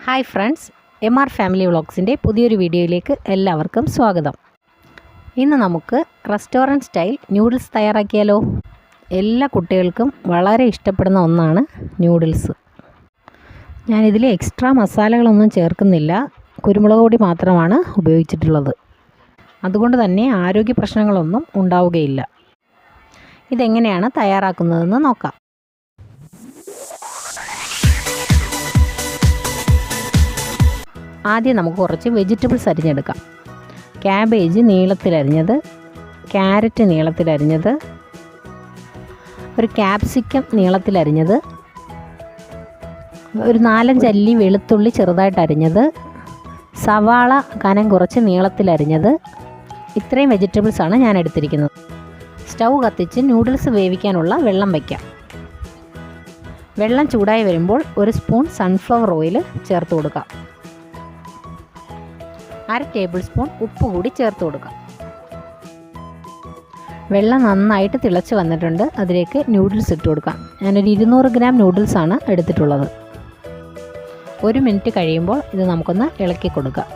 Hi friends, MR family വ്ളോഗ്സിൻ്റെ പുതിയൊരു വീഡിയോയിലേക്ക് എല്ലാവർക്കും സ്വാഗതം. ഇന്ന് നമുക്ക് റെസ്റ്റോറൻറ്റ് സ്റ്റൈൽ ന്യൂഡിൽസ് തയ്യാറാക്കിയാലോ. എല്ലാ കുട്ടികൾക്കും വളരെ ഇഷ്ടപ്പെടുന്ന ഒന്നാണ് ന്യൂഡിൽസ്. ഞാനിതിൽ എക്സ്ട്രാ മസാലകളൊന്നും ചേർക്കുന്നില്ല, കുരുമുളക് പൊടി മാത്രമാണ് ഉപയോഗിച്ചിട്ടുള്ളത്. അതുകൊണ്ട് തന്നെ ആരോഗ്യ പ്രശ്നങ്ങളൊന്നും ഉണ്ടാവുകയില്ല. ഇതെങ്ങനെയാണ് തയ്യാറാക്കുന്നതെന്ന് നോക്കാം. ആദ്യം നമുക്ക് കുറച്ച് വെജിറ്റബിൾസ് അരിഞ്ഞെടുക്കാം. ക്യാബേജ് നീളത്തിലരിഞ്ഞത്, ക്യാരറ്റ് നീളത്തിലരിഞ്ഞത്, ഒരു ക്യാപ്സിക്കം നീളത്തിലരിഞ്ഞത്, ഒരു 4-5 അല്ലി വെളുത്തുള്ളി ചെറുതായിട്ട് അരിഞ്ഞത്, സവാള കനം കുറച്ച് നീളത്തിലരിഞ്ഞത്. ഇത്രയും വെജിറ്റബിൾസാണ് ഞാൻ എടുത്തിരിക്കുന്നത്. സ്റ്റൗ കത്തിച്ച് നൂഡിൽസ് വേവിക്കാനുള്ള വെള്ളം വയ്ക്കാം. വെള്ളം ചൂടായി വരുമ്പോൾ 1 സ്പൂൺ സൺഫ്ലവർ ഓയിൽ ചേർത്ത് കൊടുക്കാം. 1/2 ടേബിൾ സ്പൂൺ ഉപ്പ് കൂടി ചേർത്ത് കൊടുക്കാം. വെള്ളം നന്നായിട്ട് തിളച്ച് വന്നിട്ടുണ്ട്. അതിലേക്ക് നൂഡിൽസ് ഇട്ട് കൊടുക്കാം. ഞാനൊരു 200 ഗ്രാം നൂഡിൽസാണ് എടുത്തിട്ടുള്ളത്. 1 മിനിറ്റ് കഴിയുമ്പോൾ ഇത് നമുക്കൊന്ന് ഇളക്കി കൊടുക്കാം.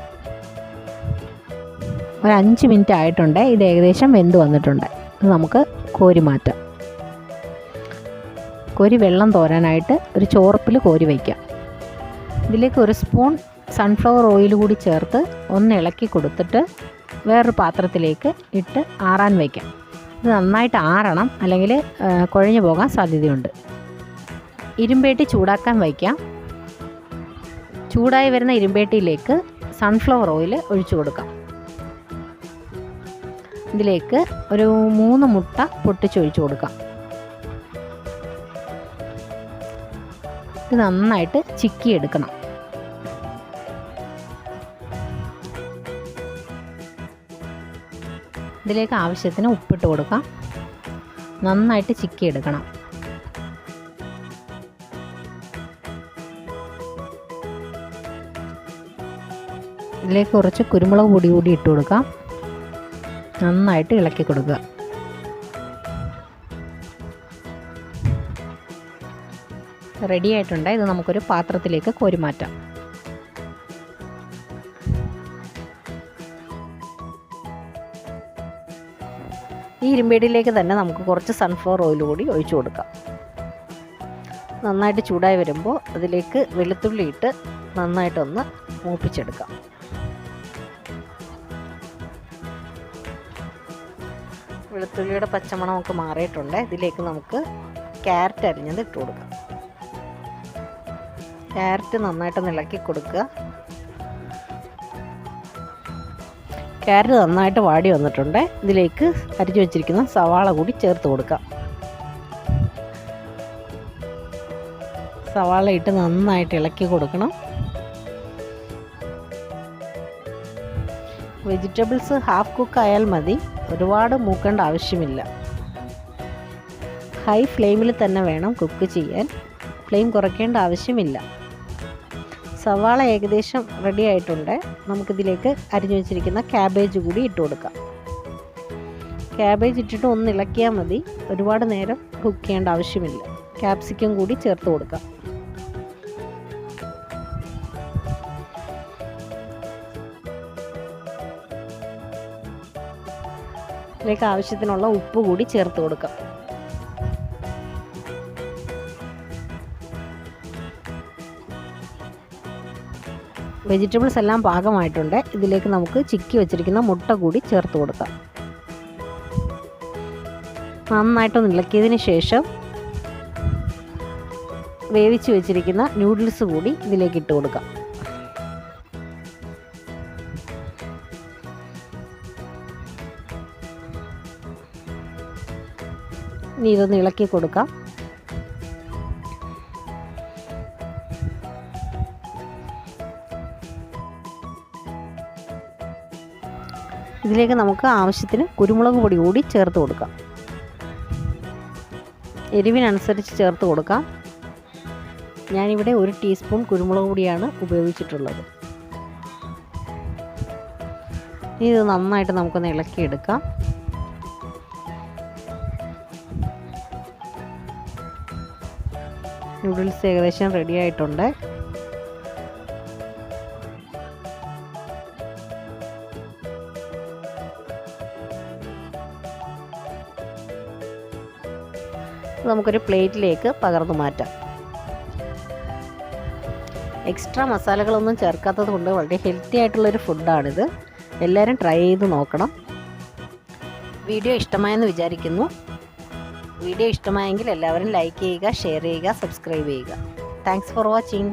ഒരു 5 മിനിറ്റ് ആയിട്ടുണ്ട്. ഇത് ഏകദേശം വെന്ത് വന്നിട്ടുണ്ട്. ഇത് നമുക്ക് കോരി മാറ്റാം. കോരി വെള്ളം തോരാനായിട്ട് ഒരു ചോർപ്പിൽ കോരി വയ്ക്കാം. ഇതിലേക്ക് 1 സ്പൂൺ സൺഫ്ലവർ ഓയിൽ കൂടി ചേർത്ത് ഒന്ന് ഇളക്കി കൊടുത്തിട്ട് വേറൊരു പാത്രത്തിലേക്ക് ഇട്ട് ആറാൻ വയ്ക്കാം. ഇത് നന്നായിട്ട് ആറണം, അല്ലെങ്കിൽ കുഴഞ്ഞു പോകാൻ സാധ്യതയുണ്ട്. ഇരുമ്പേട്ടി ചൂടാക്കാൻ വയ്ക്കാം. ചൂടായി വരുന്ന ഇരുമ്പേട്ടിയിലേക്ക് സൺഫ്ലവർ ഓയിൽ ഒഴിച്ചു കൊടുക്കാം. ഇതിലേക്ക് ഒരു 3 മുട്ട പൊട്ടിച്ചൊഴിച്ചു കൊടുക്കാം. ഇത് നന്നായിട്ട് ചിക്കിയെടുക്കണം. ഇതിലേക്ക് ആവശ്യത്തിന് ഉപ്പിട്ട് കൊടുക്കാം. നന്നായിട്ട് ചിക്കിയെടുക്കണം. ഇതിലേക്ക് കുറച്ച് കുരുമുളക് പൊടി കൂടി ഇട്ട് കൊടുക്കാം. നന്നായിട്ട് ഇളക്കി കൊടുക്കുക. റെഡി ആയിട്ടുണ്ട്. ഇത് നമുക്കൊരു പാത്രത്തിലേക്ക് കോരി മാറ്റാം. ഈ ഇരുമ്പേടിയിലേക്ക് തന്നെ നമുക്ക് കുറച്ച് സൺഫ്ലവർ ഓയിൽ കൂടി ഒഴിച്ചു കൊടുക്കാം. നന്നായിട്ട് ചൂടായി വരുമ്പോൾ അതിലേക്ക് വെളുത്തുള്ളി ഇട്ട് നന്നായിട്ടൊന്ന് മൂപ്പിച്ചെടുക്കാം. വെളുത്തുള്ളിയുടെ പച്ചമണമൊക്കെ മാറിയിട്ടുണ്ട്. ഇതിലേക്ക് നമുക്ക് ക്യാരറ്റ് അരിഞ്ഞത് ഇട്ട് കൊടുക്കാം. ക്യാരറ്റ് നന്നായിട്ടൊന്ന് ഇളക്കി കൊടുക്കുക. ക്യാരറ്റ് നന്നായിട്ട് വാടി വന്നിട്ടുണ്ട്. ഇതിലേക്ക് അരിഞ്ഞു വെച്ചിരിക്കുന്ന സവാള കൂടി ചേർത്ത് കൊടുക്കാം. സവാള ഇട്ട് നന്നായിട്ട് ഇളക്കി കൊടുക്കണം. വെജിറ്റബിൾസ് ഹാഫ് കുക്ക് ആയാൽ മതി, ഒരുപാട് മൂക്കേണ്ട ആവശ്യമില്ല. ഹൈ ഫ്ലെയിമിൽ തന്നെ വേണം കുക്ക് ചെയ്യാൻ, ഫ്ലെയിം കുറയ്ക്കേണ്ട ആവശ്യമില്ല. സവാള ഏകദേശം റെഡി ആയിട്ടുണ്ട്. നമുക്കിതിലേക്ക് അരിഞ്ഞു വെച്ചിരിക്കുന്ന ക്യാബേജ് കൂടി ഇട്ട് കൊടുക്കാം. ക്യാബേജ് ഇട്ടിട്ട് ഒന്ന് ഇളക്കിയാൽ മതി, ഒരുപാട് നേരം കുക്ക് ചെയ്യേണ്ട ആവശ്യമില്ല. ക്യാപ്സിക്കം കൂടി ചേർത്ത് കൊടുക്കാം. ഇതിലേക്ക് ആവശ്യത്തിനുള്ള ഉപ്പ് കൂടി ചേർത്ത് കൊടുക്കാം. വെജിറ്റബിൾസ് എല്ലാം പാകമായിട്ടുണ്ട്. ഇതിലേക്ക് നമുക്ക് ചിക്കി വെച്ചിരിക്കുന്ന മുട്ട കൂടി ചേർത്ത് കൊടുക്കാം. നന്നായിട്ടൊന്ന് ഇളക്കിയതിന് ശേഷം വേവിച്ച് വെച്ചിരിക്കുന്ന നൂഡിൽസ് കൂടി ഇതിലേക്ക് ഇട്ട് കൊടുക്കാം. ഇനി ഇതൊന്ന് ഇളക്കി കൊടുക്കാം. ഇതിലേക്ക് നമുക്ക് ആവശ്യത്തിന് കുരുമുളക് പൊടി കൂടി ചേർത്ത് കൊടുക്കാം. എരിവിനനുസരിച്ച് ചേർത്ത് കൊടുക്കാം. ഞാനിവിടെ 1 ടീസ്പൂൺ കുരുമുളക് പൊടിയാണ് ഉപയോഗിച്ചിട്ടുള്ളത്. ഇത് നന്നായിട്ട് നമുക്കൊന്ന് ഇളക്കിയെടുക്കാം. നൂഡിൽസ് ഏകദേശം റെഡി ആയിട്ടുണ്ട്. നമുക്കൊരു പ്ലേറ്റിലേക്ക് പകർന്നു മാറ്റാം. എക്സ്ട്രാ മസാലകളൊന്നും ചേർക്കാത്തത് കൊണ്ട് വളരെ ഹെൽത്തി ആയിട്ടുള്ളൊരു ഫുഡാണിത്. എല്ലാവരും ട്രൈ ചെയ്ത് നോക്കണം. വീഡിയോ ഇഷ്ടമായെന്ന് വിചാരിക്കുന്നു. വീഡിയോ ഇഷ്ടമായെങ്കിൽ എല്ലാവരും ലൈക്ക് ചെയ്യുക, ഷെയർ ചെയ്യുക, സബ്സ്ക്രൈബ് ചെയ്യുക. Thanks for watching.